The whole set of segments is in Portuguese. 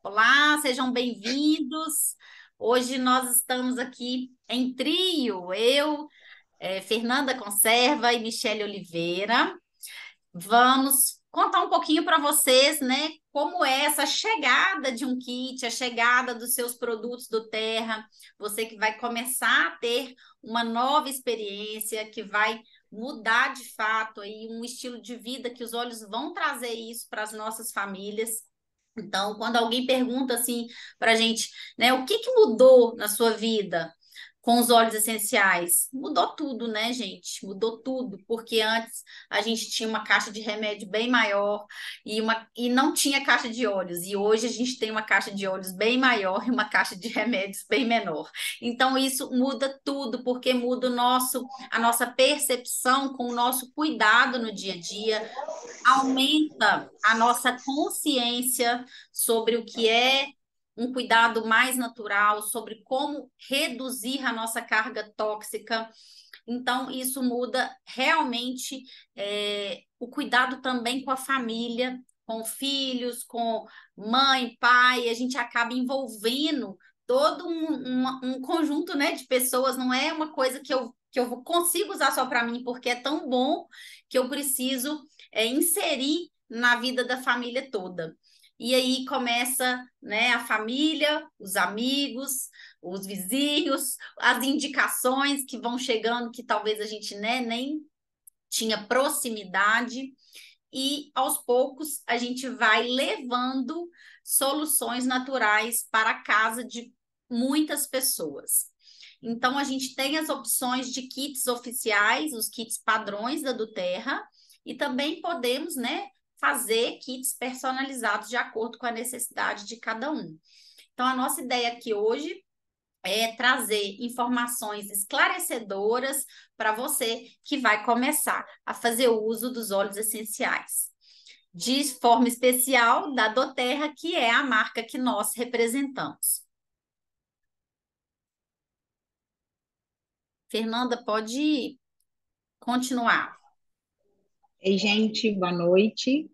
Olá, sejam bem-vindos. Hoje nós estamos aqui em trio, Fernanda Conserva e Michele Oliveira. Vamos contar um pouquinho para vocês, né, como é essa chegada de um kit, a chegada dos seus produtos do Terra, você que vai começar a ter uma nova experiência, que vai mudar de fato aí um estilo de vida que os olhos vão trazer isso para as nossas famílias. Então, quando alguém pergunta assim para a gente, né, o que que mudou na sua vida com os óleos essenciais? Mudou tudo, né, gente? Mudou tudo, porque antes a gente tinha uma caixa de remédio bem maior e não tinha caixa de óleos, e hoje a gente tem uma caixa de óleos bem maior e uma caixa de remédios bem menor. Então, isso muda tudo, porque muda a nossa percepção com o nosso cuidado no dia a dia, aumenta a nossa consciência sobre o que é um cuidado mais natural, sobre como reduzir a nossa carga tóxica. Então, isso muda realmente o cuidado também com a família, com filhos, com mãe, pai. A gente acaba envolvendo todo um conjunto, né, de pessoas. Não é uma coisa que eu consigo usar só para mim, porque é tão bom que eu preciso inserir na vida da família toda. E aí começa, né, a família, os amigos, os vizinhos, as indicações que vão chegando, que talvez a gente, né, nem tinha proximidade, e aos poucos a gente vai levando soluções naturais para a casa de muitas pessoas. Então, a gente tem as opções de kits oficiais, os kits padrões da Duterra, e também podemos, né, fazer kits personalizados de acordo com a necessidade de cada um. Então, a nossa ideia aqui hoje é trazer informações esclarecedoras para você que vai começar a fazer o uso dos óleos essenciais. De forma especial da doTERRA, que é a marca que nós representamos. Fernanda, pode continuar. Ei, gente, boa noite.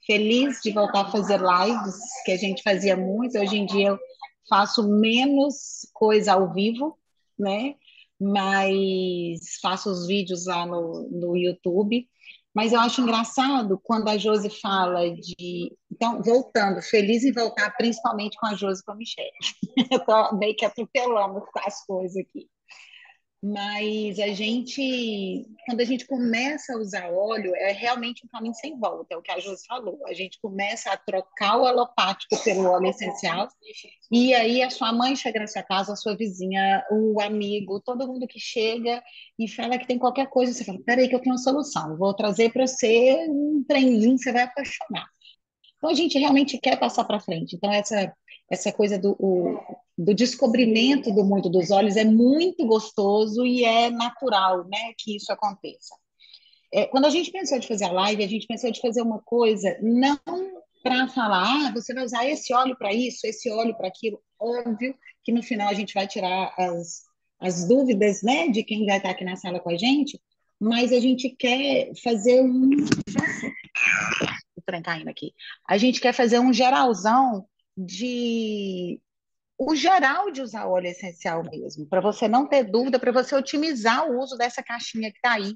Feliz de voltar a fazer lives, que a gente fazia muito. Hoje em dia eu faço menos coisa ao vivo, né? Mas faço os vídeos lá no YouTube. Mas eu acho engraçado quando a Josi fala de. Então, voltando, feliz em voltar, principalmente com a Josi e com a Michelle. Eu estou meio que atropelando as coisas aqui. Mas quando a gente começa a usar óleo, é realmente um caminho sem volta, é o que a Josi falou. A gente começa a trocar o alopático pelo óleo essencial, e aí a sua mãe chega na sua casa, a sua vizinha, o amigo, todo mundo que chega e fala que tem qualquer coisa, você fala, peraí que eu tenho uma solução, vou trazer para você um trenzinho, você vai apaixonar. Então, a gente realmente quer passar para frente. Então, essa coisa do descobrimento do mundo dos olhos é muito gostoso e é natural, né, que isso aconteça. Quando a gente pensou de fazer a live, a gente pensou de fazer uma coisa não para falar, você vai usar esse óleo para isso, esse óleo para aquilo. Óbvio que no final a gente vai tirar as dúvidas, né, de quem vai estar aqui na sala com a gente, mas a gente quer fazer o trem caindo aqui. A gente quer fazer um geralzão de o geral de usar óleo essencial mesmo, para você não ter dúvida, para você otimizar o uso dessa caixinha que está aí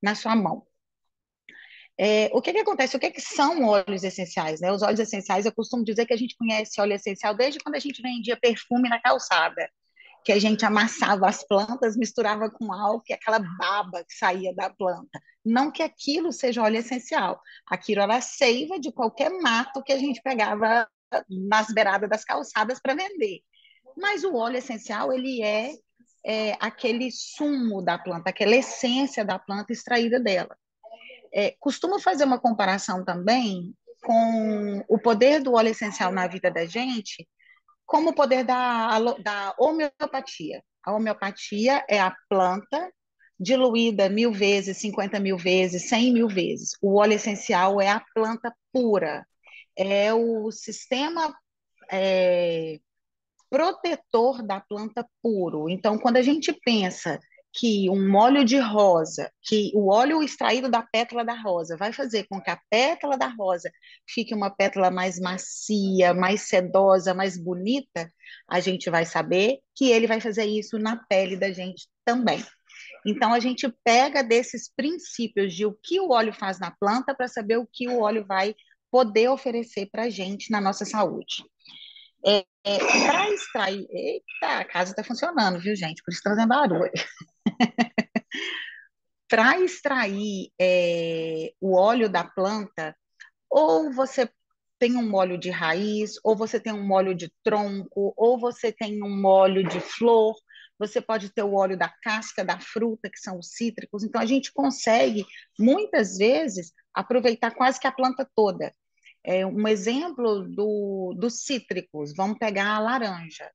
na sua mão. O que que acontece? O que que são óleos essenciais, né? Os óleos essenciais, eu costumo dizer que a gente conhece óleo essencial desde quando a gente vendia perfume na calçada, que a gente amassava as plantas, misturava com álcool e aquela baba que saía da planta. Não que aquilo seja óleo essencial, aquilo era a seiva de qualquer mato que a gente pegava nas beiradas das calçadas para vender. Mas o óleo essencial, ele é aquele sumo da planta, aquela essência da planta extraída dela. Costumo fazer uma comparação também com o poder do óleo essencial na vida da gente, como o poder da homeopatia. A homeopatia é a planta diluída 1.000 vezes, 50.000 vezes, 100.000 vezes. O óleo essencial é a planta pura, é o sistema é, protetor da planta puro. Então, quando a gente pensa que um óleo de rosa, que o óleo extraído da pétala da rosa vai fazer com que a pétala da rosa fique uma pétala mais macia, mais sedosa, mais bonita, a gente vai saber que ele vai fazer isso na pele da gente também. Então, a gente pega desses princípios de o que o óleo faz na planta para saber o que o óleo vai poder oferecer para a gente na nossa saúde. Para extrair. Eita, a casa está funcionando, viu, gente? Por isso está fazendo barulho. Para extrair o óleo da planta, ou você tem um óleo de raiz, ou você tem um óleo de tronco, ou você tem um óleo de flor, você pode ter o óleo da casca da fruta, que são os cítricos. Então, a gente consegue, muitas vezes, aproveitar quase que a planta toda. Um exemplo dos cítricos, vamos pegar a laranja.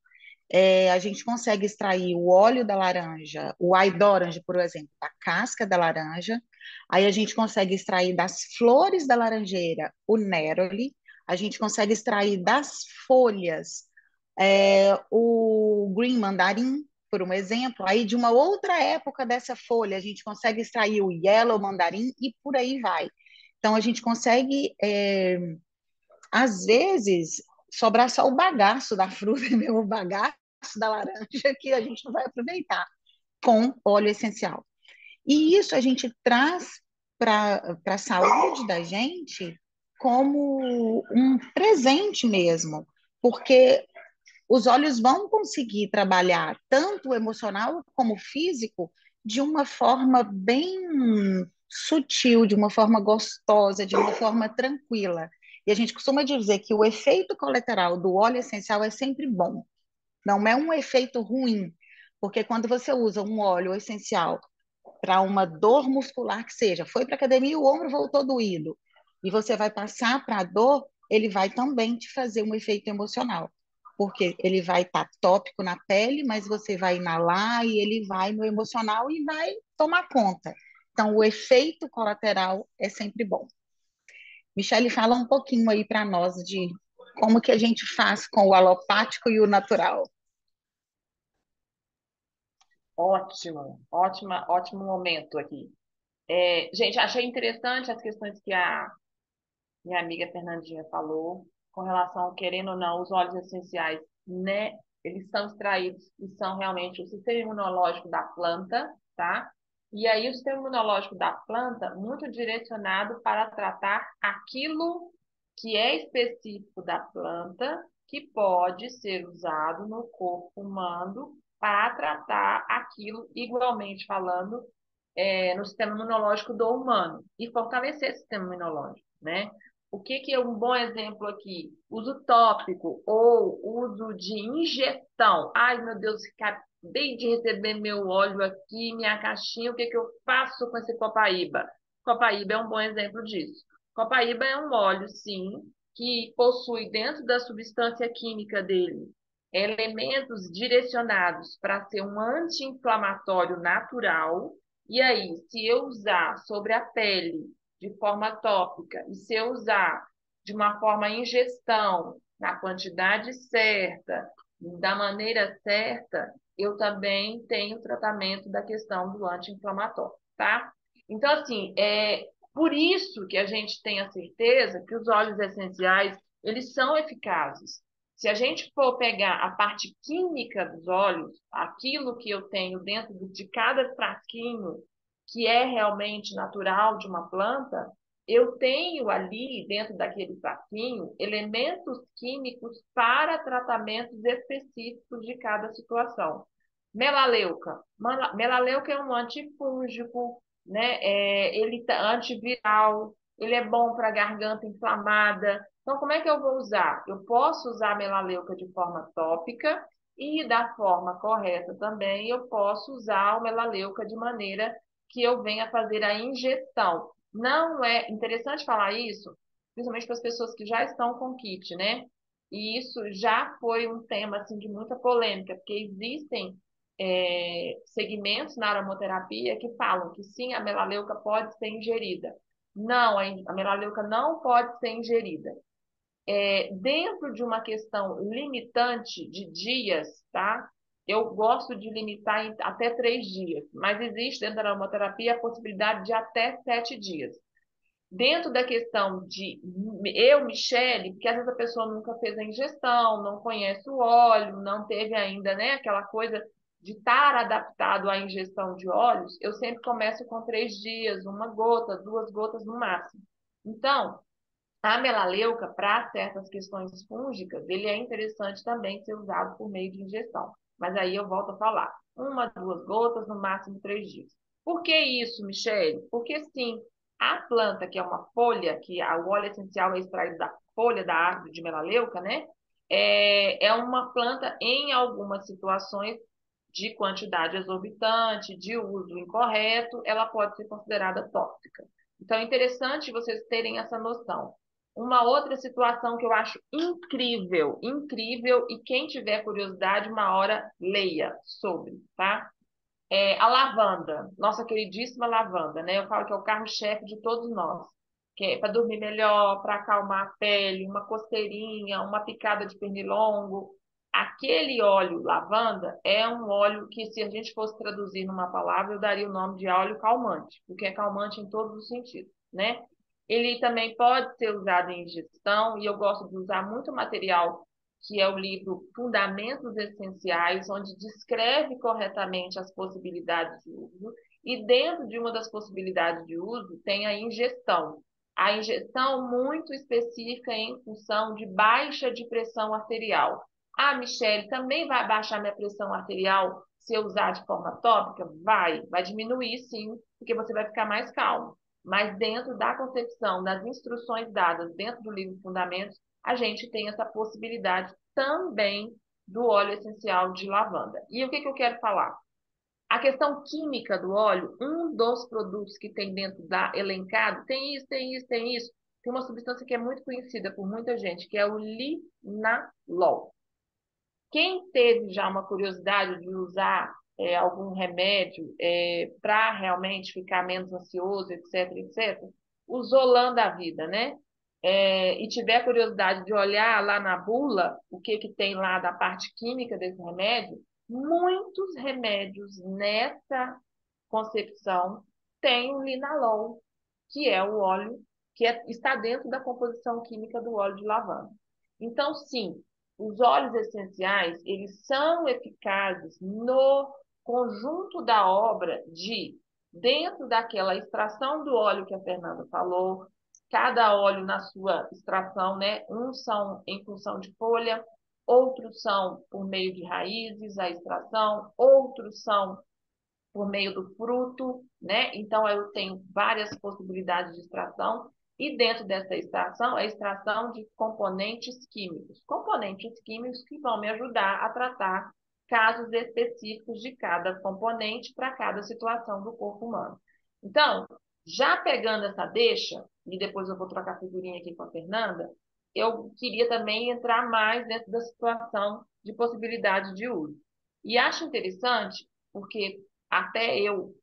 A gente consegue extrair o óleo da laranja, o eye orange, por exemplo, da casca da laranja. Aí a gente consegue extrair das flores da laranjeira o néroli. A gente consegue extrair das folhas o green mandarim, por um exemplo. Aí de uma outra época dessa folha, a gente consegue extrair o yellow mandarim e por aí vai. Então a gente consegue, às vezes, sobrar só o bagaço da fruta, mesmo o bagaço da laranja que a gente não vai aproveitar com óleo essencial. E isso a gente traz para a saúde da gente como um presente mesmo, porque os óleos vão conseguir trabalhar tanto o emocional como o físico de uma forma bem sutil, de uma forma gostosa, de uma forma tranquila. E a gente costuma dizer que o efeito colateral do óleo essencial é sempre bom. Não é um efeito ruim, porque quando você usa um óleo essencial para uma dor muscular que seja, foi para a academia e o ombro voltou doído, e você vai passar para a dor, ele vai também te fazer um efeito emocional, porque ele vai estar tópico na pele, mas você vai inalar e ele vai no emocional e vai tomar conta. Então, o efeito colateral é sempre bom. Michele, fala um pouquinho aí para nós de como que a gente faz com o alopático e o natural. Ótimo, ótimo momento aqui. Gente, achei interessante as questões que a minha amiga Fernandinha falou com relação, querendo ou não, os óleos essenciais, né? Eles são extraídos e são realmente o sistema imunológico da planta, tá? E aí o sistema imunológico da planta muito direcionado para tratar aquilo que é específico da planta, que pode ser usado no corpo humano para tratar aquilo, igualmente falando, no sistema imunológico do humano e fortalecer o sistema imunológico, né? O que é um bom exemplo aqui? Uso tópico ou uso de injeção. Ai, meu Deus, acabei de receber meu óleo aqui, minha caixinha, o que eu faço com esse copaíba? Copaíba é um bom exemplo disso. Copaíba é um óleo, sim, que possui dentro da substância química dele elementos direcionados para ser um anti-inflamatório natural. E aí, se eu usar sobre a pele de forma tópica e se eu usar de uma forma ingestão, na quantidade certa, da maneira certa, eu também tenho tratamento da questão do anti-inflamatório, tá? Então, assim, por isso que a gente tem a certeza que os óleos essenciais, eles são eficazes. Se a gente for pegar a parte química dos óleos, aquilo que eu tenho dentro de cada frasquinho, que é realmente natural de uma planta, eu tenho ali, dentro daquele frasquinho, elementos químicos para tratamentos específicos de cada situação. Melaleuca. Melaleuca é um antifúngico, né? Ele tá antiviral, ele é bom para garganta inflamada. Então, como é que eu vou usar? Eu posso usar a melaleuca de forma tópica e da forma correta também eu posso usar o melaleuca de maneira que eu venha fazer a ingestão. Não é interessante falar isso, principalmente para as pessoas que já estão com kit, né? E isso já foi um tema assim de muita polêmica, porque existem segmentos na aromaterapia que falam que sim, a melaleuca pode ser ingerida. Não, a melaleuca não pode ser ingerida. Dentro de uma questão limitante de dias, tá? eu gosto de limitar em até 3 dias, mas existe dentro da aromaterapia a possibilidade de até 7 dias. Dentro da questão de eu, Michele, porque às vezes a pessoa nunca fez a ingestão, não conhece o óleo, não teve ainda, né, aquela coisa de estar adaptado à ingestão de óleos, eu sempre começo com 3 dias, uma gota, 2 gotas no máximo. Então, a melaleuca, para certas questões fúngicas, ele é interessante também ser usado por meio de ingestão. Mas aí eu volto a falar, 1, 2 gotas, no máximo 3 dias. Por que isso, Michele? Porque sim, a planta, que é uma folha, o óleo essencial é extraído da folha da árvore de melaleuca, né? É uma planta, em algumas situações de quantidade exorbitante, de uso incorreto, ela pode ser considerada tóxica. Então, é interessante vocês terem essa noção. Uma outra situação que eu acho incrível, incrível, e quem tiver curiosidade, uma hora leia sobre, tá? É a lavanda, nossa queridíssima lavanda, né? Eu falo que é o carro-chefe de todos nós, que é para dormir melhor, para acalmar a pele, uma coceirinha, uma picada de pernilongo. Aquele óleo lavanda é um óleo que, se a gente fosse traduzir numa palavra, eu daria o nome de óleo calmante, porque é calmante em todos os sentidos, né? Ele também pode ser usado em ingestão, e eu gosto de usar muito material que é o livro Fundamentos Essenciais, onde descreve corretamente as possibilidades de uso, e dentro de uma das possibilidades de uso tem a ingestão. A ingestão muito específica em função de baixa de pressão arterial. Ah, Michele, também vai baixar minha pressão arterial se eu usar de forma tópica? Vai diminuir sim, porque você vai ficar mais calmo. Mas dentro da concepção, das instruções dadas dentro do livro Fundamentos, a gente tem essa possibilidade também do óleo essencial de lavanda. E o que eu quero falar? A questão química do óleo, um dos produtos que tem dentro da elencado, tem isso, tem isso, tem isso. Tem uma substância que é muito conhecida por muita gente, que é o linalol. Quem teve já uma curiosidade de usar algum remédio para realmente ficar menos ansioso, etc, etc, usou lã da vida, né? E tiver curiosidade de olhar lá na bula o que tem lá da parte química desse remédio, muitos remédios nessa concepção têm o linalol, que é o óleo que está dentro da composição química do óleo de lavanda. Então, sim, os óleos essenciais, eles são eficazes no conjunto da obra de, dentro daquela extração do óleo que a Fernanda falou, cada óleo na sua extração, né? Uns são em função de folha, outros são por meio de raízes, a extração, outros são por meio do fruto, né? Então, eu tenho várias possibilidades de extração, e dentro dessa extração, a extração de componentes químicos que vão me ajudar a tratar casos específicos de cada componente para cada situação do corpo humano. Então, já pegando essa deixa, e depois eu vou trocar figurinha aqui com a Fernanda, eu queria também entrar mais dentro da situação de possibilidade de uso. E acho interessante, porque até eu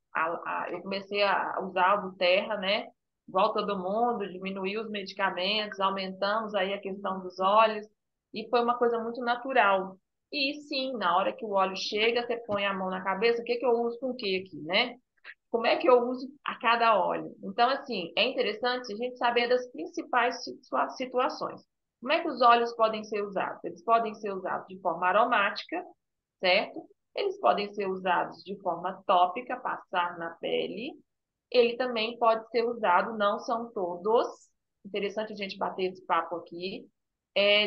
comecei a usar o Terra, né? Igual todo mundo, diminuir os medicamentos, aumentamos aí a questão dos óleos, e foi uma coisa muito natural. E sim, na hora que o óleo chega, você põe a mão na cabeça, o que eu uso com o que aqui, né? Como é que eu uso a cada óleo? Então, assim, é interessante a gente saber das principais situações. Como é que os óleos podem ser usados? Eles podem ser usados de forma aromática, certo? Eles podem ser usados de forma tópica, passar na pele. Ele também pode ser usado, não são todos, interessante a gente bater esse papo aqui,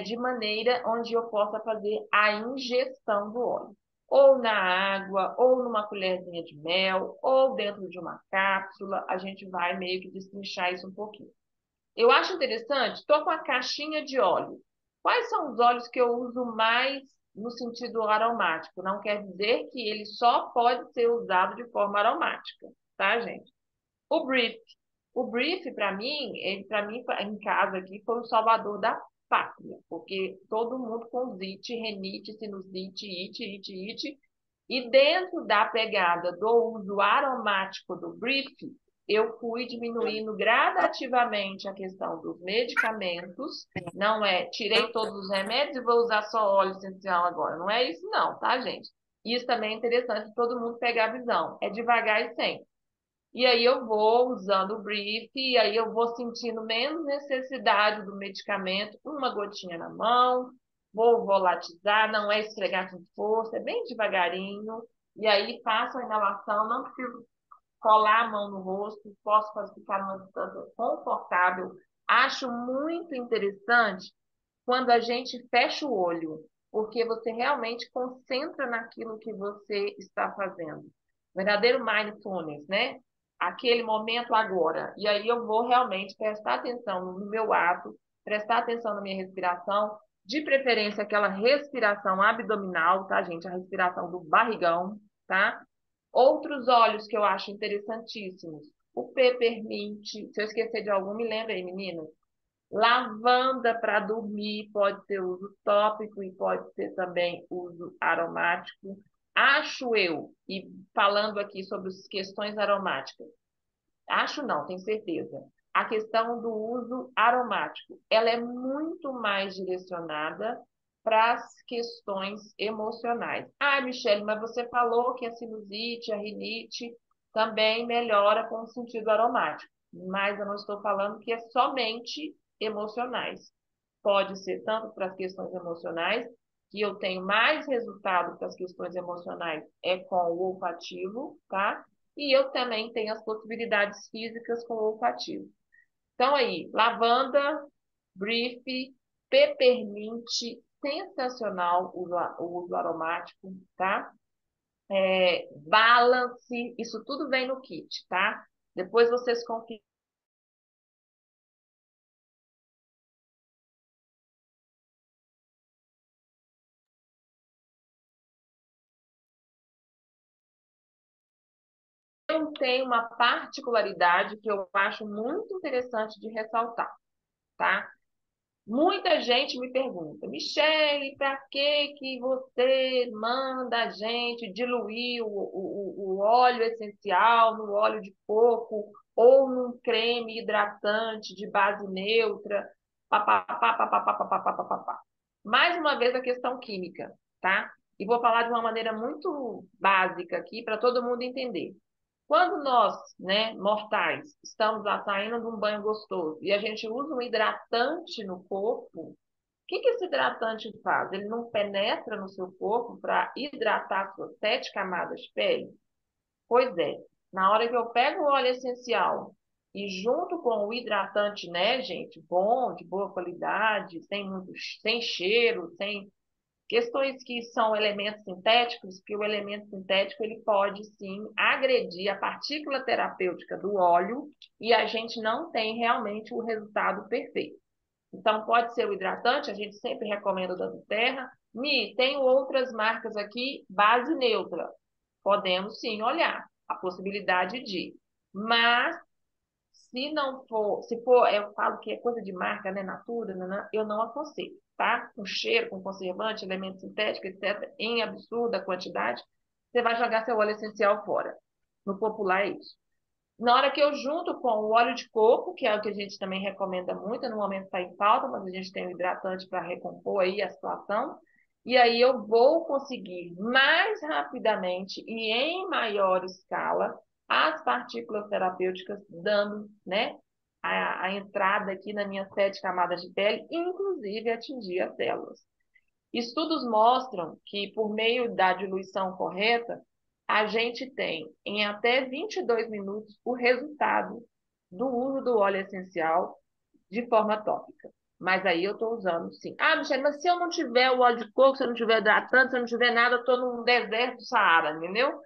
de maneira onde eu possa fazer a ingestão do óleo. Ou na água, ou numa colherzinha de mel, ou dentro de uma cápsula, a gente vai meio que destrinchar isso um pouquinho. Eu acho interessante, estou com a caixinha de óleo. Quais são os óleos que eu uso mais no sentido aromático? Não quer dizer que ele só pode ser usado de forma aromática, tá, gente? O Brief. O Brief, para mim, em casa aqui, foi o salvador da pátria, porque todo mundo com zite, renite, sinusite, ite, e dentro da pegada do uso aromático do Brief, eu fui diminuindo gradativamente a questão dos medicamentos, não é tirei todos os remédios e vou usar só óleo essencial agora, não é isso não, tá, gente? Isso também é interessante todo mundo pegar a visão. É devagar e sempre. E aí eu vou usando o brief, e aí eu vou sentindo menos necessidade do medicamento, uma gotinha na mão, vou volatizar, não é esfregar com força, é bem devagarinho. E aí faço a inalação, não preciso colar a mão no rosto, posso ficar numa distância confortável. Acho muito interessante quando a gente fecha o olho, porque você realmente concentra naquilo que você está fazendo. Verdadeiro mindfulness, né? Aquele momento agora. E aí eu vou realmente prestar atenção no meu ato, prestar atenção na minha respiração, de preferência aquela respiração abdominal, tá, gente? A respiração do barrigão, tá? Outros óleos que eu acho interessantíssimos. O peppermint, se eu esquecer de algum, me lembra aí, meninas. Lavanda para dormir pode ser uso tópico e pode ser também uso aromático. Acho eu, e falando aqui sobre as questões aromáticas, acho não, tenho certeza. A questão do uso aromático, ela é muito mais direcionada para as questões emocionais. Ah, Michele, mas você falou que a sinusite, a rinite também melhora com o sentido aromático, mas eu não estou falando que é somente emocionais. Pode ser tanto para as questões emocionais, que eu tenho mais resultado para as questões emocionais é com o olfativo, tá? E eu também tenho as possibilidades físicas com o olfativo. Então, aí, lavanda, brief, peppermint, sensacional o uso aromático, tá? Balance, isso tudo vem no kit, tá? Depois vocês confiram. Eu tenho uma particularidade que eu acho muito interessante de ressaltar, tá? Muita gente me pergunta, Michele, para que que você manda a gente diluir o óleo essencial no óleo de coco ou num creme hidratante de base neutra? Papapá, papapá, papapá, papapá. Mais uma vez a questão química, tá? E vou falar de uma maneira muito básica aqui para todo mundo entender. Quando nós, né, mortais, estamos lá saindo de um banho gostoso e a gente usa um hidratante no corpo, o que que esse hidratante faz? Ele não penetra no seu corpo para hidratar suas 7 camadas de pele? Pois é, na hora que eu pego o óleo essencial e junto com o hidratante, né, gente, bom, de boa qualidade, sem cheiro, sem questões que são elementos sintéticos, que o elemento sintético ele pode sim agredir a partícula terapêutica do óleo e a gente não tem realmente o resultado perfeito. Então, pode ser o hidratante, a gente sempre recomenda o da Terra. Mi, tem outras marcas aqui, base neutra. Podemos sim olhar a possibilidade de. Mas se não for, se for, eu falo que é coisa de marca, né, Natura, eu não aconselho, tá? Com cheiro, com conservante, elemento sintético, etc., em absurda quantidade, você vai jogar seu óleo essencial fora. No popular é isso. Na hora que eu junto com o óleo de coco, que é o que a gente também recomenda muito, no momento está em falta, mas a gente tem um hidratante para recompor aí a situação, e aí eu vou conseguir mais rapidamente e em maior escala as partículas terapêuticas dando, né, a entrada aqui nas minhas 7 camadas de pele, inclusive atingir as células. Estudos mostram que, por meio da diluição correta, a gente tem em até 22 minutos o resultado do uso do óleo essencial de forma tópica. Mas aí eu estou usando sim. Ah, Michelle, mas se eu não tiver o óleo de coco, se eu não tiver hidratante, se eu não tiver nada, eu estou num deserto do Saara, entendeu?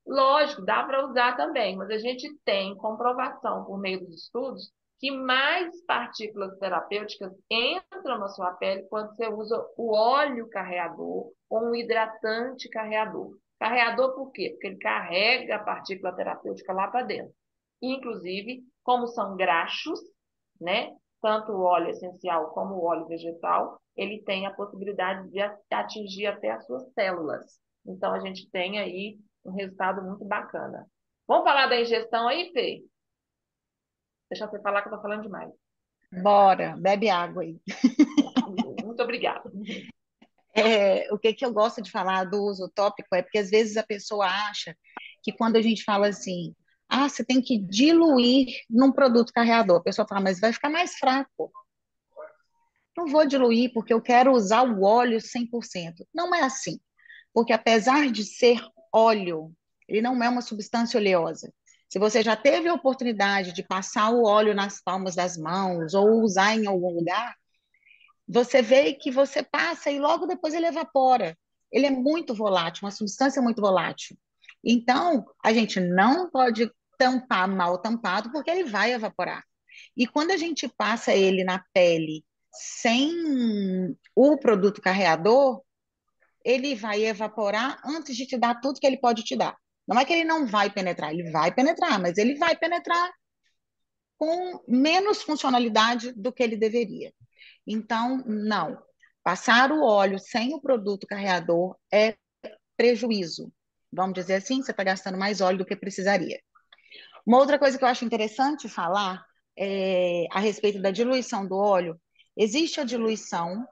Lógico, dá para usar também, mas a gente tem comprovação por meio dos estudos que mais partículas terapêuticas entram na sua pele quando você usa o óleo carreador ou um hidratante carreador. Carreador por quê? Porque ele carrega a partícula terapêutica lá para dentro. Inclusive, como são graxos, né? Tanto o óleo essencial como o óleo vegetal, ele tem a possibilidade de atingir até as suas células. Então, a gente tem aí um resultado muito bacana. Vamos falar da ingestão aí, Fê? Deixa você falar que eu estou falando demais. Bora, bebe água aí. Muito obrigada. O que que eu gosto de falar do uso tópico é porque às vezes a pessoa acha que quando a gente fala assim, ah, você tem que diluir num produto carreador, a pessoa fala, mas vai ficar mais fraco. Não vou diluir porque eu quero usar o óleo 100%. Não é assim, porque apesar de ser óleo, ele não é uma substância oleosa. Se você já teve a oportunidade de passar o óleo nas palmas das mãos ou usar em algum lugar, você vê que você passa e logo depois ele evapora. Ele é muito volátil, uma substância muito volátil. Então, a gente não pode tampar mal tampado, porque ele vai evaporar. E quando a gente passa ele na pele sem o produto carreador, ele vai evaporar antes de te dar tudo que ele pode te dar. Não é que ele não vai penetrar, ele vai penetrar, mas ele vai penetrar com menos funcionalidade do que ele deveria. Então, não. Passar o óleo sem o produto carreador é prejuízo. Vamos dizer assim, você está gastando mais óleo do que precisaria. Uma outra coisa que eu acho interessante falar a respeito da diluição do óleo, existe a diluição,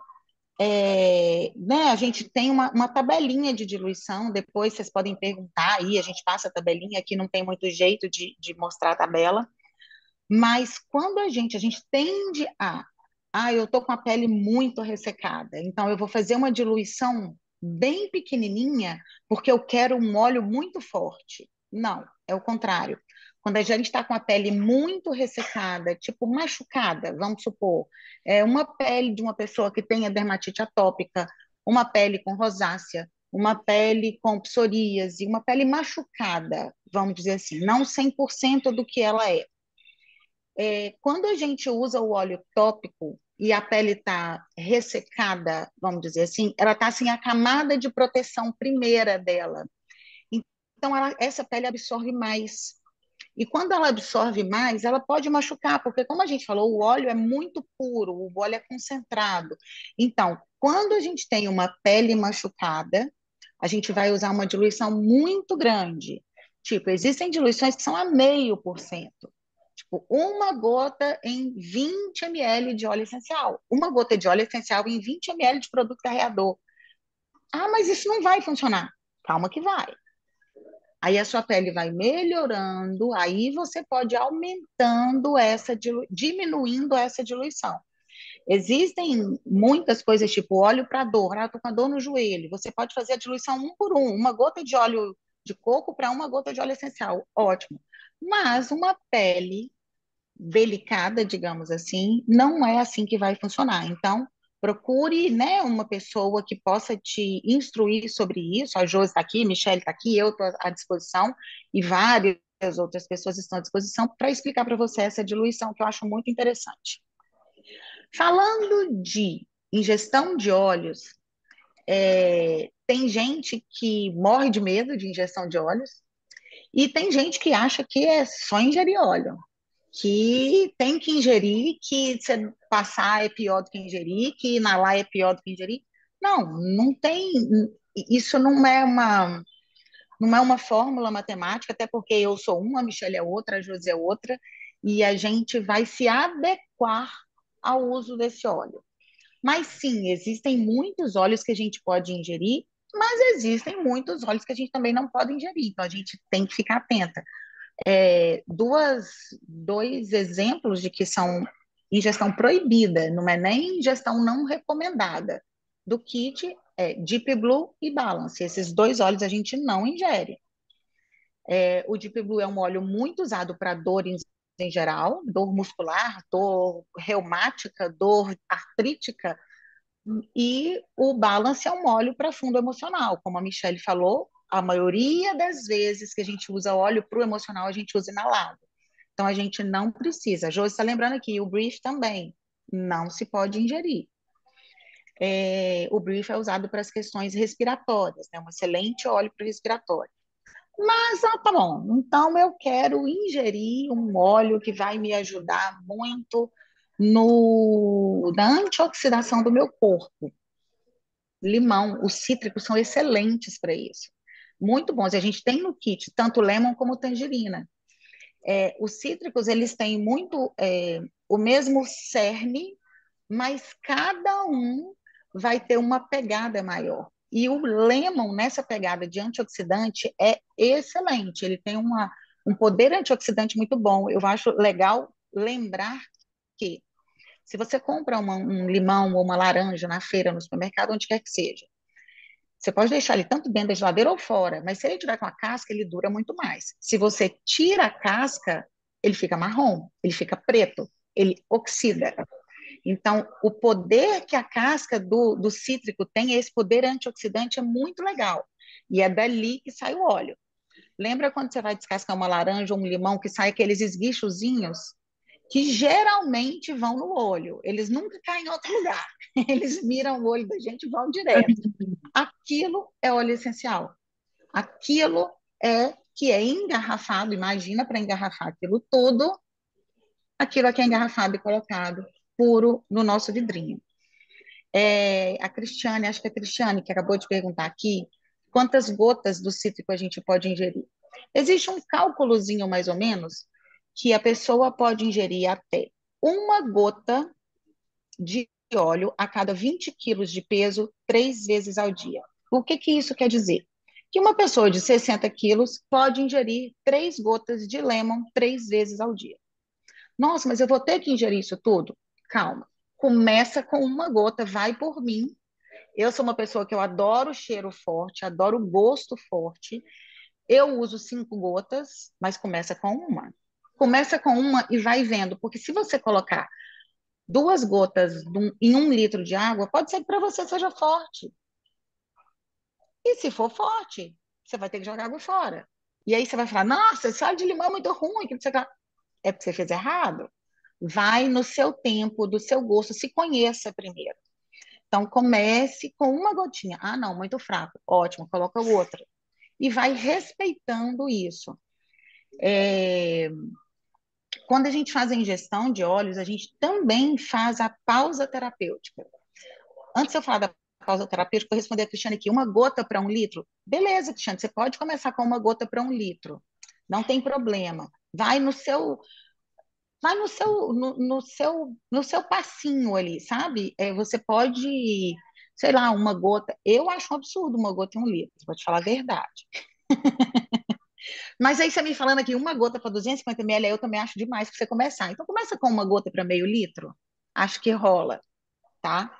né, a gente tem uma tabelinha de diluição, depois vocês podem perguntar aí, a gente passa a tabelinha, aqui não tem muito jeito de mostrar a tabela, mas quando a gente tende eu tô com a pele muito ressecada, então eu vou fazer uma diluição bem pequenininha, porque eu quero um óleo muito forte. Não, é o contrário. Quando a gente está com a pele muito ressecada, tipo machucada, vamos supor, uma pele de uma pessoa que tenha dermatite atópica, uma pele com rosácea, uma pele com psoríase, uma pele machucada, vamos dizer assim, não 100% do que ela é. Quando a gente usa o óleo tópico e a pele está ressecada, vamos dizer assim, ela está assim, a camada de proteção primeira dela. Então, essa pele absorve mais. E quando ela absorve mais, ela pode machucar, porque, como a gente falou, o óleo é muito puro, o óleo é concentrado. Então, quando a gente tem uma pele machucada, a gente vai usar uma diluição muito grande. Tipo, existem diluições que são a 0,5%. Tipo, uma gota em 20 ml de óleo essencial. Uma gota de óleo essencial em 20 ml de produto carreador. Ah, mas isso não vai funcionar. Calma que vai. Aí a sua pele vai melhorando, aí você pode ir aumentando diminuindo essa diluição. Existem muitas coisas, tipo óleo para dor. Ah, estou com a dor no joelho. Você pode fazer a diluição um por um, uma gota de óleo de coco para uma gota de óleo essencial. Ótimo. Mas uma pele delicada, digamos assim, não é assim que vai funcionar. Então, procure, né, uma pessoa que possa te instruir sobre isso. A Josi está aqui, Michelle está aqui, eu estou à disposição e várias outras pessoas estão à disposição para explicar para você essa diluição que eu acho muito interessante. Falando de ingestão de óleos, tem gente que morre de medo de ingestão de óleos e tem gente que acha que é só ingerir óleo, que tem que ingerir, que se passar é pior do que ingerir, que inalar é pior do que ingerir. Não, não tem. Isso não é uma fórmula matemática, até porque eu sou uma, a Michelle é outra, a Josi é outra, e a gente vai se adequar ao uso desse óleo. Mas sim, existem muitos óleos que a gente pode ingerir, mas existem muitos óleos que a gente também não pode ingerir, então a gente tem que ficar atenta. Dois exemplos de que são ingestão proibida, não é nem ingestão não recomendada, do kit Deep Blue e Balance. Esses dois óleos a gente não ingere. O Deep Blue é um óleo muito usado para dores em geral, dor muscular, dor reumática, dor artrítica, e o Balance é um óleo para fundo emocional. Como a Michelle falou, a maioria das vezes que a gente usa óleo para o emocional, a gente usa inalado. Então, a gente não precisa. A Josi está lembrando aqui, o Brief também não se pode ingerir. O Brief é usado para as questões respiratórias, né? Um excelente óleo para respiratório. Mas, tá bom, então eu quero ingerir um óleo que vai me ajudar muito na antioxidação do meu corpo. Limão, os cítricos são excelentes para isso. Muito bons. A gente tem no kit tanto lemon como tangerina. Os cítricos, eles têm muito o mesmo cerne, mas cada um vai ter uma pegada maior. E o lemon, nessa pegada de antioxidante, é excelente. Ele tem um poder antioxidante muito bom. Eu acho legal lembrar que se você compra um limão ou uma laranja na feira, no supermercado, onde quer que seja, você pode deixar ele tanto dentro da geladeira ou fora, mas se ele tiver com a casca, ele dura muito mais. Se você tira a casca, ele fica marrom, ele fica preto, ele oxida. Então, o poder que a casca do cítrico tem, esse poder antioxidante é muito legal. E é dali que sai o óleo. Lembra quando você vai descascar uma laranja ou um limão que sai aqueles esguichozinhos? Que geralmente vão no olho. Eles nunca caem em outro lugar. Eles miram o olho da gente e vão direto. Aquilo é óleo essencial. Aquilo é que é engarrafado. Imagina para engarrafar aquilo tudo, aquilo aqui é engarrafado e colocado puro no nosso vidrinho. A Cristiane, acho que é a Cristiane que acabou de perguntar aqui, quantas gotas do cítrico a gente pode ingerir? Existe um cálculozinho mais ou menos que a pessoa pode ingerir até uma gota de óleo a cada 20 quilos de peso 3 vezes ao dia. O que que isso quer dizer? Que uma pessoa de 60 quilos pode ingerir 3 gotas de lemon 3 vezes ao dia. Nossa, mas eu vou ter que ingerir isso tudo? Calma. Começa com uma gota, vai por mim. Eu sou uma pessoa que eu adoro cheiro forte, adoro gosto forte. Eu uso 5 gotas, mas começa com uma. Começa com uma e vai vendo, porque se você colocar 2 gotas em 1 litro de água, pode ser que para você seja forte. E se for forte, você vai ter que jogar água fora. E aí você vai falar, nossa, esse óleo de limão é muito ruim. Que não sei o que. É porque você fez errado. Vai no seu tempo, do seu gosto, se conheça primeiro. Então, comece com uma gotinha. Ah, não, muito fraco. Ótimo, coloca outra. E vai respeitando isso. Quando a gente faz a ingestão de óleos, a gente também faz a pausa terapêutica. Antes de eu falar da pausa terapêutica, eu responder a Cristiane aqui, 1 gota para 1 litro? Beleza, Cristiane, você pode começar com 1 gota para 1 litro. Não tem problema. Vai no seu passinho ali, sabe? Você pode, sei lá, 1 gota. Eu acho um absurdo 1 gota em 1 litro, vou te falar a verdade. Mas aí você me falando aqui 1 gota para 250 ml, eu também acho demais para você começar. Então começa com 1 gota para meio litro, acho que rola, tá?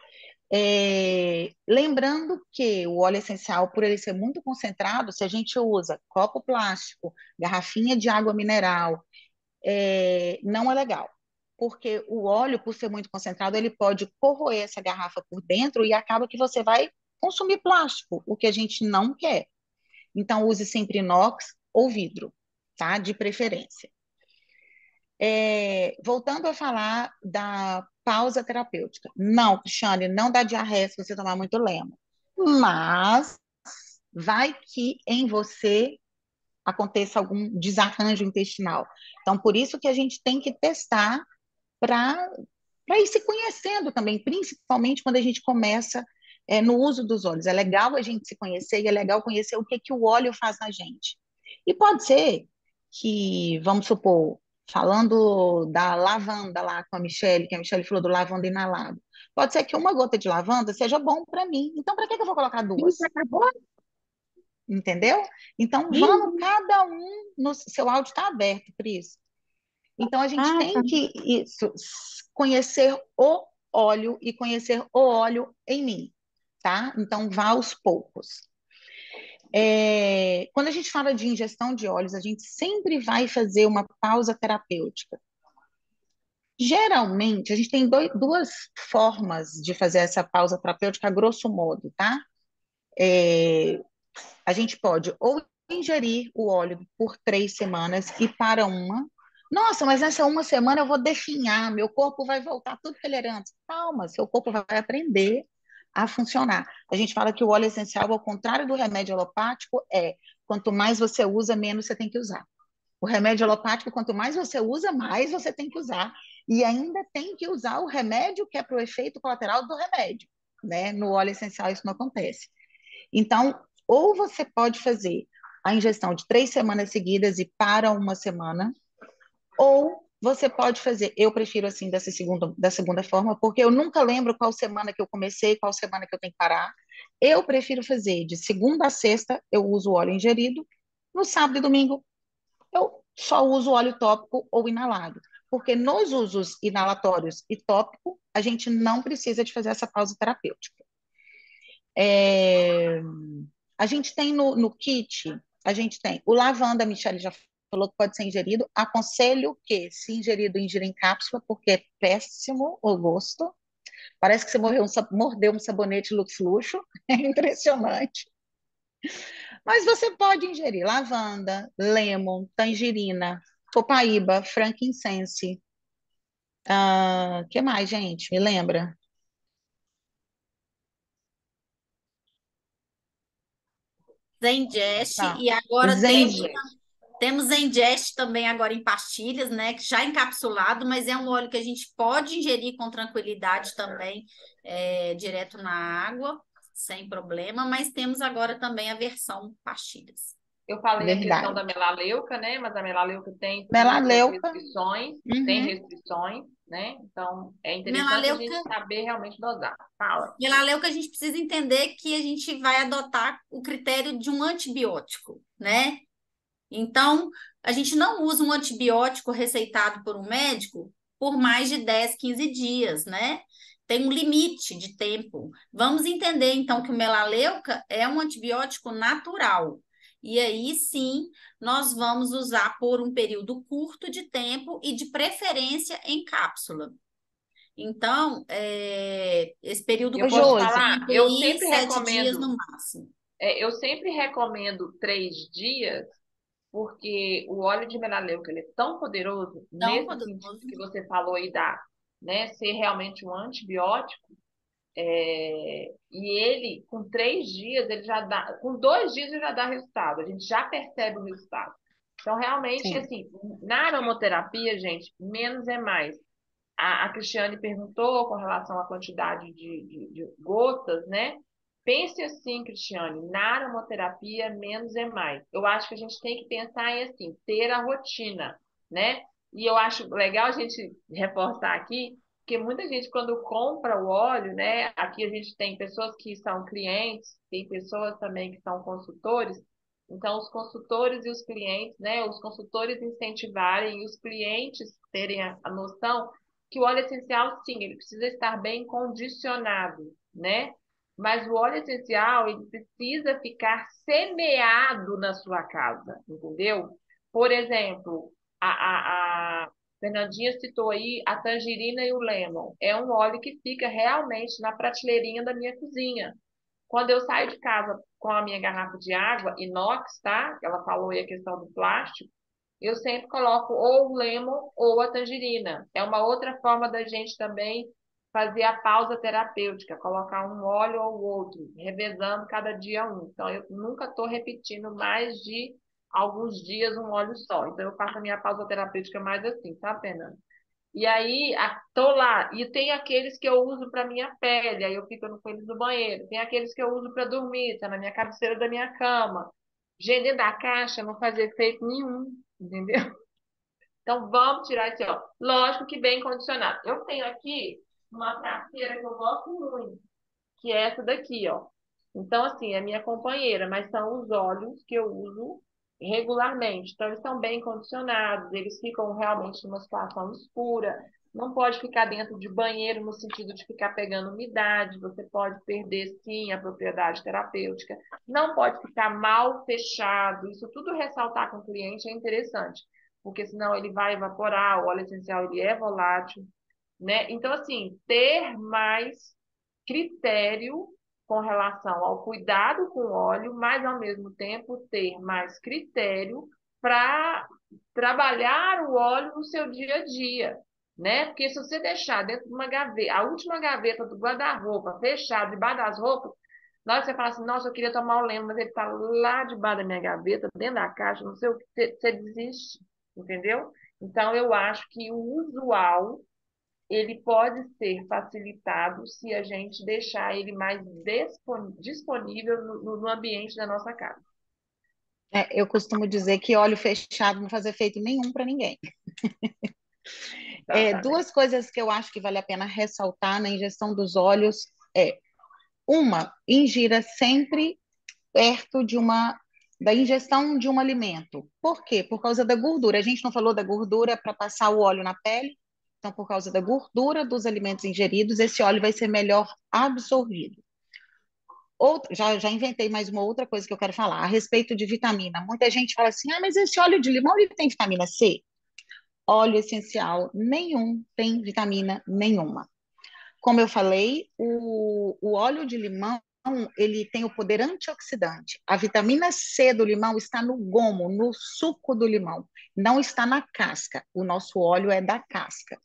Lembrando que o óleo essencial, por ele ser muito concentrado, se a gente usa copo plástico, garrafinha de água mineral, não é legal. Porque o óleo, por ser muito concentrado, ele pode corroer essa garrafa por dentro e acaba que você vai consumir plástico, o que a gente não quer. Então, use sempre inox ou vidro, tá? De preferência. Voltando a falar da pausa terapêutica. Não, Cristiane, não dá diarreia se você tomar muito lema. Mas vai que em você aconteça algum desarranjo intestinal. Então, por isso que a gente tem que testar para ir se conhecendo também, principalmente quando a gente começa no uso dos óleos. É legal a gente se conhecer e é legal conhecer o que o óleo faz na gente. E pode ser que, vamos supor, falando da lavanda lá com a Michelle, que a Michelle falou do lavanda inalado, pode ser que 1 gota de lavanda seja bom para mim. Então, para que eu vou colocar Isso 2? acabou? Entendeu? Então, vamos Ih, cada um no seu áudio está aberto, Cris. Então, a gente ah, tá. tem que conhecer o óleo e conhecer o óleo em mim, tá? Então, vá aos poucos. Quando a gente fala de ingestão de óleos, a gente sempre vai fazer uma pausa terapêutica. Geralmente, a gente tem 2 formas de fazer essa pausa terapêutica, a grosso modo, tá? A gente pode ou ingerir o óleo por 3 semanas e para uma. Nossa, mas nessa uma semana eu vou definhar, meu corpo vai voltar tudo que ele era antes. Calma, seu corpo vai aprender a funcionar. A gente fala que o óleo essencial, ao contrário do remédio alopático, quanto mais você usa, menos você tem que usar. O remédio alopático, quanto mais você usa, mais você tem que usar. E ainda tem que usar o remédio que é para o efeito colateral do remédio. Né? No óleo essencial isso não acontece. Então, ou você pode fazer a ingestão de 3 semanas seguidas e para uma semana, ou você pode fazer. Eu prefiro assim da segunda forma, porque eu nunca lembro qual semana que eu comecei, qual semana que eu tenho que parar. Eu prefiro fazer de segunda a sexta, eu uso óleo ingerido. No sábado e domingo, eu só uso óleo tópico ou inalado. Porque nos usos inalatórios e tópico, a gente não precisa de fazer essa pausa terapêutica. É, a gente tem no kit, a gente tem o lavanda, a Michelle já falou que pode ser ingerido. Aconselho que, se ingerido, ingira em cápsula, porque é péssimo o gosto. Parece que você mordeu um sabonete Lux Luxo. É impressionante. Mas você pode ingerir lavanda, lemon, tangerina, copaíba, frankincense. Que mais, gente? Me lembra? Zengest, Tá. e agora Zen, temos Zengest também agora em pastilhas, né? Que já encapsulado, mas é um óleo que a gente pode ingerir com tranquilidade também, direto na água, sem problema, mas temos agora também a versão pastilhas. Eu falei a questão verdade. da melaleuca, né? Mas a melaleuca tem suas Melaleuca. restrições, Uhum. né? Então, é interessante a Melaleuca, gente saber realmente dosar. Fala. melaleuca a gente precisa entender que a gente vai adotar o critério de um antibiótico, né? Então, a gente não usa um antibiótico receitado por um médico por mais de 10, 15 dias, né? Tem um limite de tempo. Vamos entender, então, que o melaleuca é um antibiótico natural. E aí, sim, nós vamos usar por um período curto de tempo e de preferência em cápsula. Então, esse período Ô, Eu posso curto de Josi, falar? tempo aí, 7 dias Recomendo, no máximo. eu sempre recomendo 3 dias, porque o óleo de melaleuca ele é tão poderoso Tão nesse sentido poderoso. que você falou aí da, né, ser realmente um antibiótico. E ele, com 3 dias, ele já dá, com 2 dias ele já dá resultado, a gente já percebe o resultado. Então, realmente, sim. assim, na aromaterapia, gente, menos é mais. A Cristiane perguntou com relação à quantidade de gotas, né? Pense assim, Cristiane, na aromaterapia, menos é mais. Eu acho que a gente tem que pensar em, assim, ter a rotina, né? E eu acho legal a gente reforçar aqui, porque muita gente, quando compra o óleo, né? Aqui a gente tem pessoas que são clientes, tem pessoas também que são consultores. Então, os consultores e os clientes, né? Os consultores incentivarem e os clientes terem a noção que o óleo essencial, sim, ele precisa estar bem condicionado, né? Mas o óleo essencial, ele precisa ficar semeado na sua casa, entendeu? Por exemplo, a Fernandinha citou aí a tangerina e o lemon. É um óleo que fica realmente na prateleirinha da minha cozinha. Quando eu saio de casa com a minha garrafa de água, inox, tá? Ela falou aí a questão do plástico. Eu sempre coloco ou o lemon ou a tangerina. É uma outra forma da gente também fazer a pausa terapêutica, colocar um óleo ou outro, revezando cada dia um. Então, eu nunca estou repetindo mais de alguns dias um óleo só. Então, eu faço a minha pausa terapêutica mais assim, tá, Fernanda? E aí, tô lá. E tem aqueles que eu uso para minha pele, aí eu fico com eles no banheiro. Tem aqueles que eu uso para dormir, tá na minha cabeceira da minha cama. Dentro da caixa não faz efeito nenhum, entendeu? Então, vamos tirar esse ó. Lógico que bem condicionado. Eu tenho aqui uma parceira que eu gosto muito, que é essa daqui, ó. Então, assim, é minha companheira, mas são os óleos que eu uso regularmente. Então, eles são bem condicionados, eles ficam realmente numa situação escura. Não pode ficar dentro de banheiro no sentido de ficar pegando umidade, você pode perder sim a propriedade terapêutica. Não pode ficar mal fechado. Isso tudo ressaltar com o cliente é interessante, porque senão ele vai evaporar, o óleo essencial ele é volátil, né? Então, assim, ter mais critério com relação ao cuidado com o óleo, mas ao mesmo tempo ter mais critério para trabalhar o óleo no seu dia a dia, né? Porque se você deixar dentro de uma gaveta, a última gaveta do guarda-roupa fechada debaixo das roupas, na hora que você fala assim, nossa, eu queria tomar o lema, mas ele está lá debaixo da minha gaveta, dentro da caixa, não sei o que, você desiste, entendeu? Então, eu acho que o usual ele pode ser facilitado se a gente deixar ele mais disponível no ambiente da nossa casa. Eu costumo dizer que óleo fechado não faz efeito nenhum para ninguém. Exatamente. Duas coisas que eu acho que vale a pena ressaltar na ingestão dos óleos é, uma, ingira sempre perto da ingestão de um alimento. Por quê? Por causa da gordura. A gente não falou da gordura para passar o óleo na pele, então por causa da gordura dos alimentos ingeridos, esse óleo vai ser melhor absorvido. Já inventei mais uma outra coisa que eu quero falar a respeito de vitamina. Muita gente fala assim, mas esse óleo de limão ele tem vitamina C? Óleo essencial nenhum tem vitamina nenhuma. Como eu falei, o óleo de limão ele tem o poder antioxidante. A vitamina C do limão está no gomo, no suco do limão, não está na casca. O nosso óleo é da casca.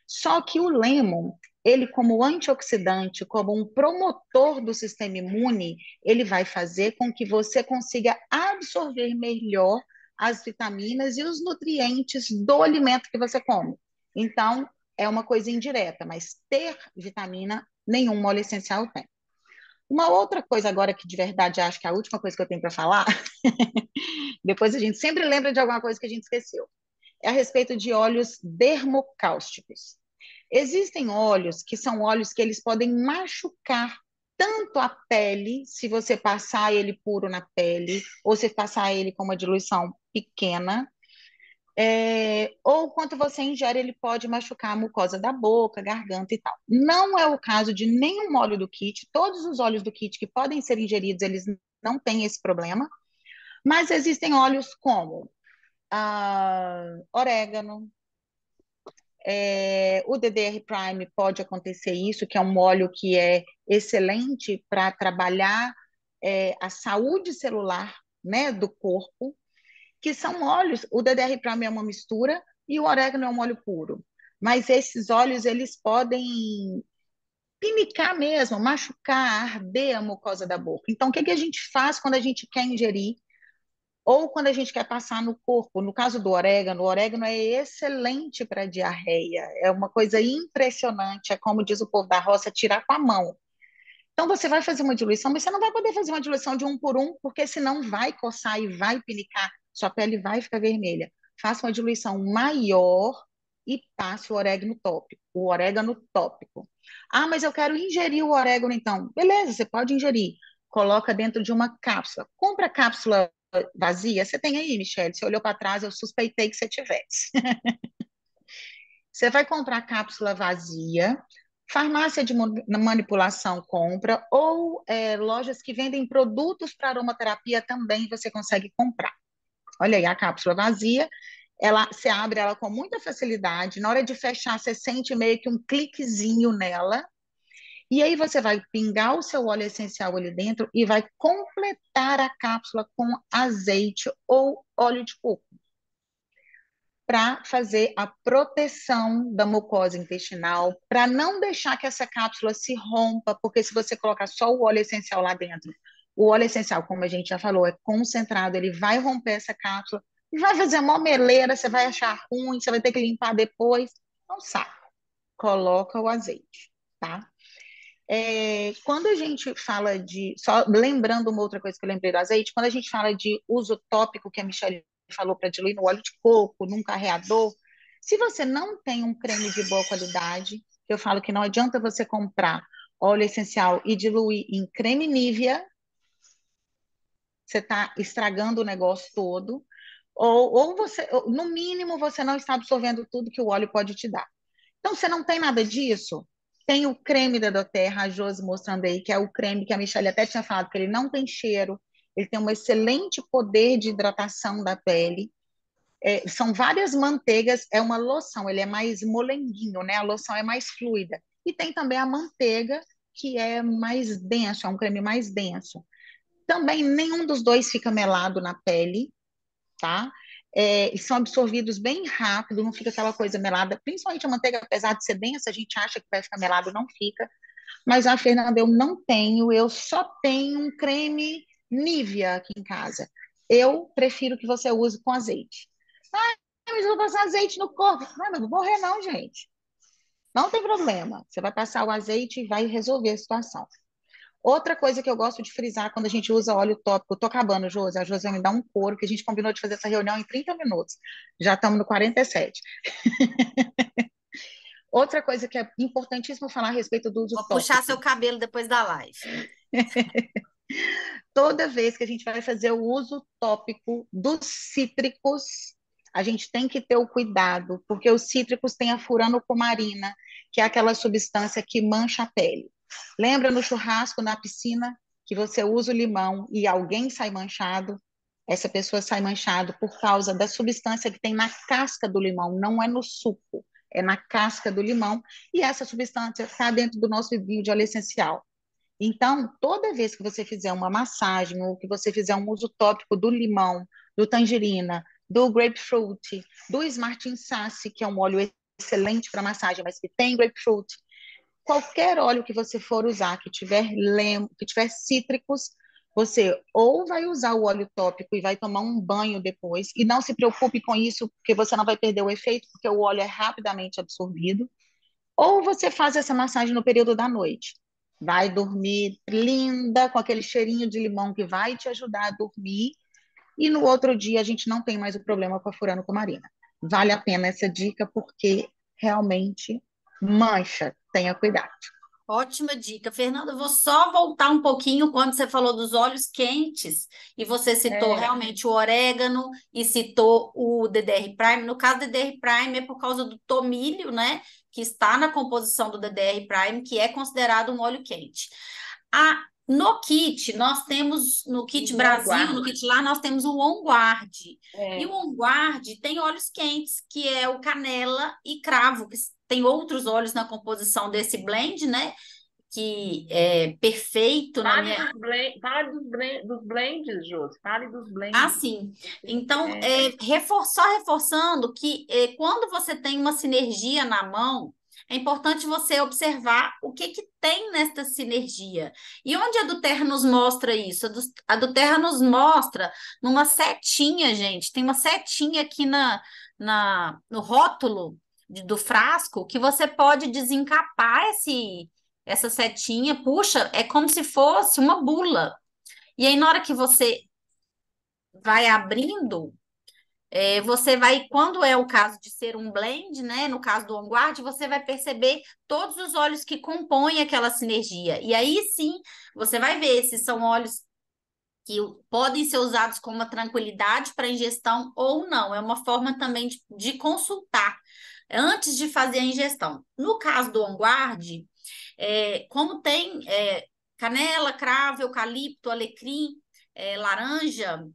Só que o lemon, ele como antioxidante, como um promotor do sistema imune, ele vai fazer com que você consiga absorver melhor as vitaminas e os nutrientes do alimento que você come. Então, é uma coisa indireta, mas ter vitamina, nenhum óleo essencial tem. Uma outra coisa agora que de verdade acho que é a última coisa que eu tenho para falar, depois a gente sempre lembra de alguma coisa que a gente esqueceu, é a respeito de óleos dermocáusticos. Existem óleos que são óleos que eles podem machucar tanto a pele, se você passar ele puro na pele, ou se passar ele com uma diluição pequena, ou quanto você ingere, ele pode machucar a mucosa da boca, garganta e tal. Não é o caso de nenhum óleo do kit, todos os óleos do kit que podem ser ingeridos, eles não têm esse problema, mas existem óleos como orégano, o DDR Prime pode acontecer isso, que é um óleo que é excelente para trabalhar a saúde celular, né, do corpo, que são óleos, o DDR Prime é uma mistura e o orégano é um óleo puro. Mas esses óleos, eles podem pinicar mesmo, machucar, arder a mucosa da boca. Então, o que a gente faz quando a gente quer ingerir ou quando a gente quer passar no corpo? No caso do orégano, o orégano é excelente para diarreia. É uma coisa impressionante. É como diz o povo da roça, tirar com a mão. Então, você vai fazer uma diluição, mas você não vai poder fazer uma diluição de um por um, porque senão vai coçar e vai pinicar, sua pele vai ficar vermelha. Faça uma diluição maior e passe o orégano tópico. Mas eu quero ingerir o orégano, então. Beleza, você pode ingerir. Coloca dentro de uma cápsula. Compra cápsula vazia. Você tem aí, Michelle? Você olhou para trás, eu suspeitei que você tivesse. Você vai comprar cápsula vazia, farmácia de manipulação compra, ou lojas que vendem produtos para aromaterapia também você consegue comprar. Olha aí, a cápsula vazia, você abre ela com muita facilidade, na hora de fechar, você sente meio que um cliquezinho nela, e aí você vai pingar o seu óleo essencial ali dentro e vai completar a cápsula com azeite ou óleo de coco para fazer a proteção da mucosa intestinal, para não deixar que essa cápsula se rompa, porque se você colocar só o óleo essencial lá dentro, o óleo essencial, como a gente já falou, é concentrado, ele vai romper essa cápsula e vai fazer uma meleira, você vai achar ruim, você vai ter que limpar depois. Não sabe. Coloca o azeite, tá? Quando a gente fala só lembrando uma outra coisa que eu lembrei do azeite, quando a gente fala de uso tópico, que a Michelle falou para diluir no óleo de coco, num carreador, se você não tem um creme de boa qualidade, eu falo que não adianta você comprar óleo essencial e diluir em creme Nivea, você está estragando o negócio todo, ou você, no mínimo, você não está absorvendo tudo que o óleo pode te dar. Então, você não tem nada disso? Tem o creme da doTERRA, a Josi mostrando aí, que é o creme que a Michelle até tinha falado, que ele não tem cheiro, ele tem um excelente poder de hidratação da pele. São várias manteigas, é uma loção, ele é mais molenguinho, né? A loção é mais fluida. E tem também a manteiga, que é mais denso, é um creme mais denso. Também nenhum dos dois fica melado na pele, tá? Eles são absorvidos bem rápido, não fica aquela coisa melada. Principalmente a manteiga, apesar de ser densa, a gente acha que vai ficar melado, não fica. Mas a Fernanda, eu não tenho, eu só tenho um creme Nivea aqui em casa. Eu prefiro que você use com azeite. Mas eu vou passar azeite no corpo. Não, não vou morrer não, gente. Não tem problema. Você vai passar o azeite e vai resolver a situação. Outra coisa que eu gosto de frisar quando a gente usa óleo tópico, tô acabando, Josi, a Josi vai me dar um couro, que a gente combinou de fazer essa reunião em 30 minutos. Já estamos no 47. Outra coisa que é importantíssimo falar a respeito do uso Vou puxar seu tópico. cabelo depois da live. Toda vez que a gente vai fazer o uso tópico dos cítricos, a gente tem que ter o cuidado, porque os cítricos têm a furanocomarina, que é aquela substância que mancha a pele. Lembra no churrasco, na piscina, que você usa o limão e alguém sai manchado? Essa pessoa sai manchado por causa da substância que tem na casca do limão, não é no suco, é na casca do limão, e essa substância está dentro do nosso vinho de óleo essencial. Então, toda vez que você fizer uma massagem ou que você fizer um uso tópico do limão, do tangerina, do grapefruit, do Smartin Sassy, que é um óleo excelente para massagem, mas que tem grapefruit, qualquer óleo que você for usar que tiver que tiver cítricos, você ou vai usar o óleo tópico e vai tomar um banho depois, e não se preocupe com isso, porque você não vai perder o efeito, porque o óleo é rapidamente absorvido, ou você faz essa massagem no período da noite. Vai dormir linda, com aquele cheirinho de limão que vai te ajudar a dormir. E no outro dia a gente não tem mais o problema com a furanocomarina. Vale a pena essa dica porque realmente mancha. Tenha cuidado. Ótima dica. Fernanda, eu vou só voltar um pouquinho quando você falou dos óleos quentes e você citou É, realmente o orégano e citou o DDR Prime. No caso do DDR Prime é por causa do tomilho, né, que está na composição do DDR Prime, que é considerado um óleo quente. No kit, nós temos, no kit o Brasil, no OnGuard. kit lá, nós temos o On Guard. E o É, On Guard tem óleos quentes, que é o canela e cravo, que tem outros óleos na composição desse blend, né? Que é perfeito na fale minha. dos blends, Josi. Fale dos Ah, blends. sim. Você- Então, É, só reforçando que quando você tem uma sinergia na mão, é importante você observar o que que tem nesta sinergia. E onde a do Terra nos mostra isso? A do Terra nos mostra numa setinha, gente. Tem uma setinha aqui no rótulo do frasco que você pode desencapar essa setinha. Puxa, é como se fosse uma bula. E aí, na hora que você vai abrindo, você vai, quando é o caso de ser um blend, né? No caso do On Guard, você vai perceber todos os óleos que compõem aquela sinergia. E aí sim, você vai ver se são óleos que podem ser usados como uma tranquilidade para ingestão ou não. É uma forma também de consultar antes de fazer a ingestão. No caso do On Guard, como tem canela, cravo, eucalipto, alecrim, laranja,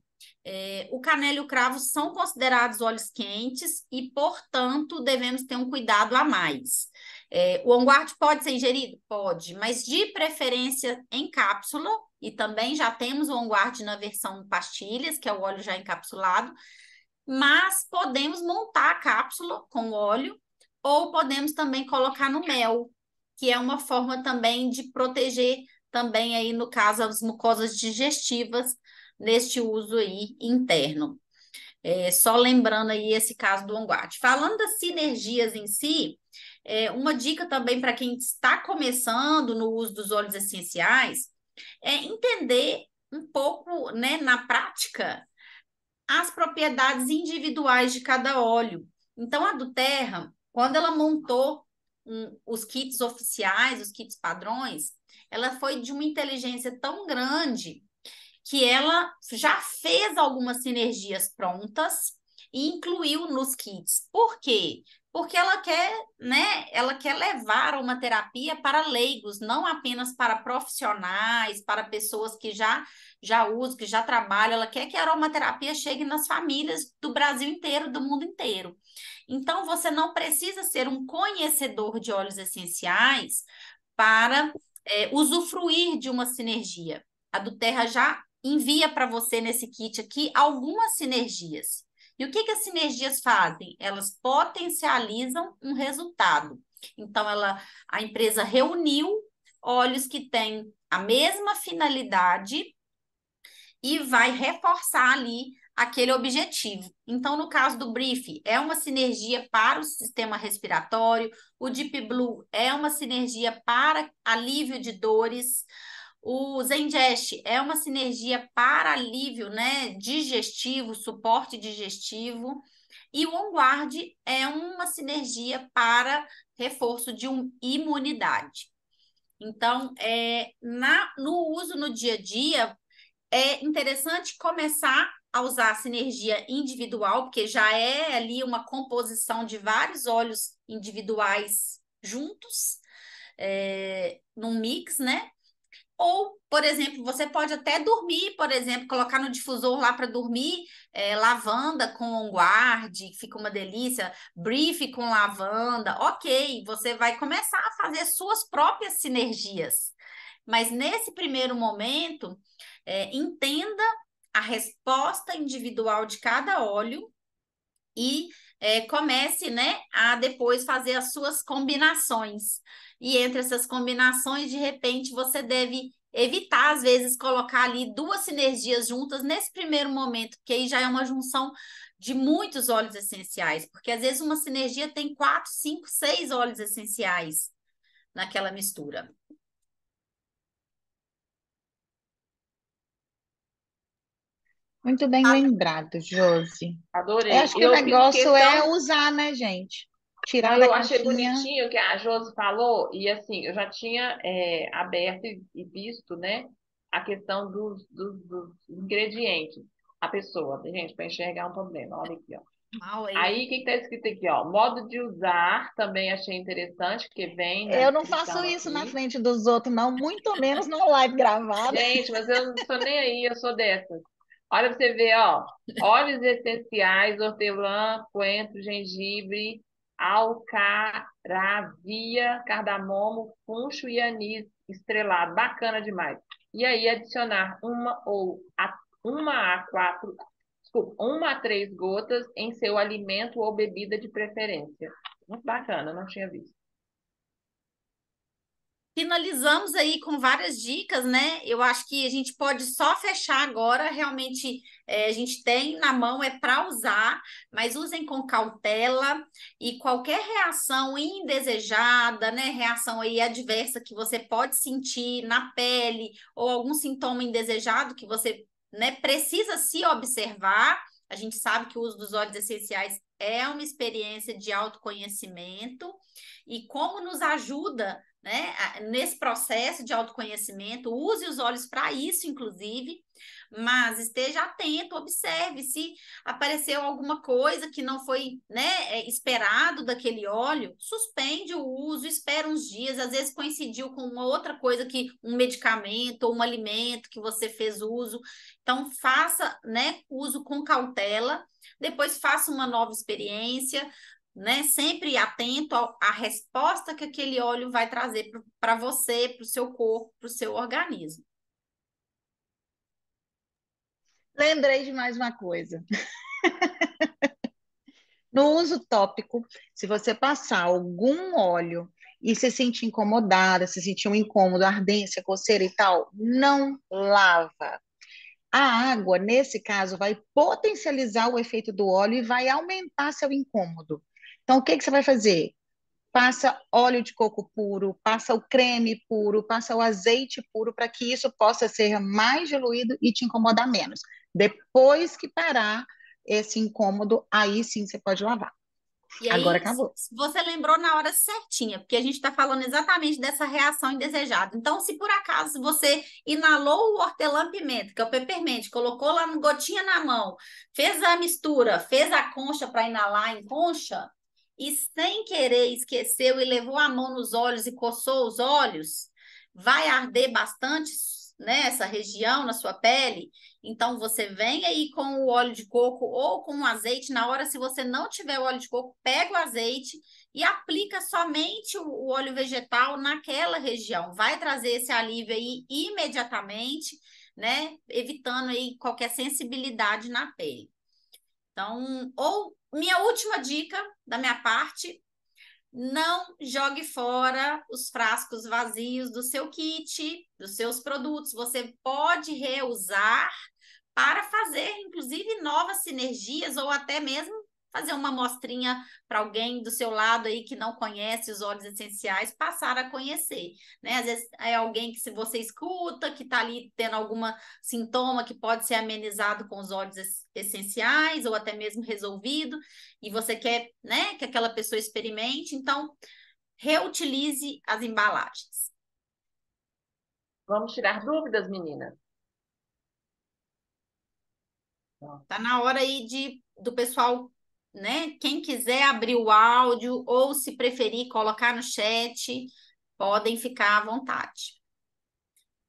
o canela e o cravo são considerados óleos quentes e, portanto, devemos ter um cuidado a mais. O On Guard pode ser ingerido? Pode, mas de preferência em cápsula, e também já temos o On Guard na versão pastilhas, que é o óleo já encapsulado, mas podemos montar a cápsula com óleo ou podemos também colocar no mel, que é uma forma também de proteger também aí, no caso, as mucosas digestivas neste uso aí interno. Só lembrando aí esse caso do On Guard. Falando das sinergias em si, uma dica também para quem está começando no uso dos óleos essenciais é entender um pouco, né, na prática, as propriedades individuais de cada óleo. Então, a do Terra, quando ela montou os kits oficiais, os kits padrões, ela foi de uma inteligência tão grande que ela já fez algumas sinergias prontas e incluiu nos kits. Por quê? Porque ela quer, né? Ela quer levar uma terapia para leigos, não apenas para profissionais, para pessoas que já usam, que já trabalham. Ela quer que a aromaterapia chegue nas famílias do Brasil inteiro, do mundo inteiro. Então, você não precisa ser um conhecedor de óleos essenciais para usufruir de uma sinergia. A do Terra já envia para você nesse kit aqui algumas sinergias. E o que as sinergias fazem? Elas potencializam um resultado. Então, a empresa reuniu óleos que têm a mesma finalidade e vai reforçar ali aquele objetivo. Então, no caso do Brief, é uma sinergia para o sistema respiratório, o Deep Blue é uma sinergia para alívio de dores, O Zengest é uma sinergia para alívio, né, digestivo, suporte digestivo. E o OnGuard é uma sinergia para reforço de imunidade. Então, no uso no dia a dia, é interessante começar a usar a sinergia individual, porque já é ali uma composição de vários óleos individuais juntos, num mix, né? Ou, por exemplo, você pode até dormir, por exemplo, colocar no difusor lá para dormir, lavanda com OnGuard, fica uma delícia, brief com lavanda, ok, você vai começar a fazer suas próprias sinergias. Mas nesse primeiro momento, entenda a resposta individual de cada óleo e comece, né, a depois fazer as suas combinações. E entre essas combinações, de repente, você deve evitar, às vezes, colocar ali duas sinergias juntas nesse primeiro momento, porque aí já é uma junção de muitos óleos essenciais, porque às vezes uma sinergia tem 4, 5, 6 óleos essenciais naquela mistura. Muito bem lembrado, Josi. Eu Adorei. acho que o Eu fiz negócio é questão. usar, né, gente? Não, Tirar da eu achei caixinha. bonitinho o que a Josi falou, e assim, eu já tinha aberto e visto, né, a questão dos ingredientes. A pessoa, gente, para enxergar um problema. Olha aqui, ó. Mal aí. Aí, o que está escrito aqui, ó? Modo de usar, também achei interessante, porque vem na Eu não faço descrição isso na aqui. frente dos outros, não, muito menos numa live gravada. Gente, mas eu não sou nem aí, eu sou dessas. Olha pra você ver, ó. Óleos essenciais, hortelã, coentro, gengibre, alcaravia, cardamomo, funcho e anis estrelado. Bacana demais. E aí adicionar uma a quatro, desculpa, 1 a 3 gotas em seu alimento ou bebida de preferência. Muito bacana, não tinha visto. Finalizamos aí com várias dicas, né? Eu acho que a gente pode só fechar agora. Realmente, a gente tem na mão é para usar, mas usem com cautela e qualquer reação indesejada, né? Reação aí adversa que você pode sentir na pele ou algum sintoma indesejado que você, né, precisa se observar. A gente sabe que o uso dos óleos essenciais é uma experiência de autoconhecimento e como nos ajuda, né, nesse processo de autoconhecimento, use os olhos para isso, inclusive, mas esteja atento, observe se apareceu alguma coisa que não foi, né, esperado daquele óleo, suspende o uso, espera uns dias, às vezes coincidiu com uma outra coisa que um medicamento ou um alimento que você fez uso, então faça, né, uso com cautela, depois faça uma nova experiência, né? Sempre atento à resposta que aquele óleo vai trazer para você, para o seu corpo, para o seu organismo. Lembrei de mais uma coisa. No uso tópico, se você passar algum óleo e se sentir incomodada, se sentir um incômodo, ardência, coceira e tal, não lava. A água, nesse caso, vai potencializar o efeito do óleo e vai aumentar seu incômodo. Então, o que que você vai fazer? Passa óleo de coco puro, passa o creme puro, passa o azeite puro, para que isso possa ser mais diluído e te incomodar menos. Depois que parar esse incômodo, aí sim você pode lavar. E Agora aí, acabou. você lembrou na hora certinha, porque a gente está falando exatamente dessa reação indesejada. Então, se por acaso você inalou o hortelã-pimenta, que é o peppermint, colocou lá no gotinha na mão, fez a mistura, fez a concha para inalar em concha, e sem querer esqueceu e levou a mão nos olhos e coçou os olhos, vai arder bastante, né, essa região na sua pele. Então, você vem aí com o óleo de coco ou com o azeite. Na hora, se você não tiver o óleo de coco, pega o azeite e aplica somente o óleo vegetal naquela região. Vai trazer esse alívio aí imediatamente, né? Evitando aí qualquer sensibilidade na pele. Então, ou minha última dica da minha parte, não jogue fora os frascos vazios do seu kit, dos seus produtos. Você pode reusar para fazer, inclusive, novas sinergias ou até mesmo fazer uma amostrinha para alguém do seu lado aí que não conhece os óleos essenciais, passar a conhecer, né? Às vezes é alguém que se você escuta, que está ali tendo algum sintoma que pode ser amenizado com os óleos essenciais ou até mesmo resolvido, e você quer, né, que aquela pessoa experimente, então reutilize as embalagens. Vamos tirar dúvidas, meninas? Tá na hora aí do pessoal, né? Quem quiser abrir o áudio ou se preferir colocar no chat, podem ficar à vontade.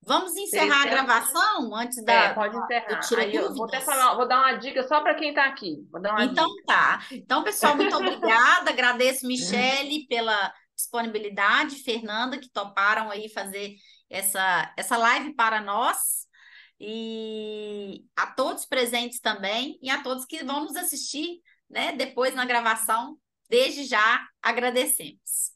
Vamos encerrar a gravação antes Pode do encerrar. Tira Aí eu vou até Dúvidas? falar, vou dar uma dica só para quem está aqui. Vou dar uma Então dica. tá. Então, pessoal, muito obrigada. Agradeço, Michele, pela disponibilidade, Fernanda, que toparam aí fazer essa live para nós. E a todos presentes também, e a todos que vão nos assistir, né, depois na gravação. Desde já agradecemos.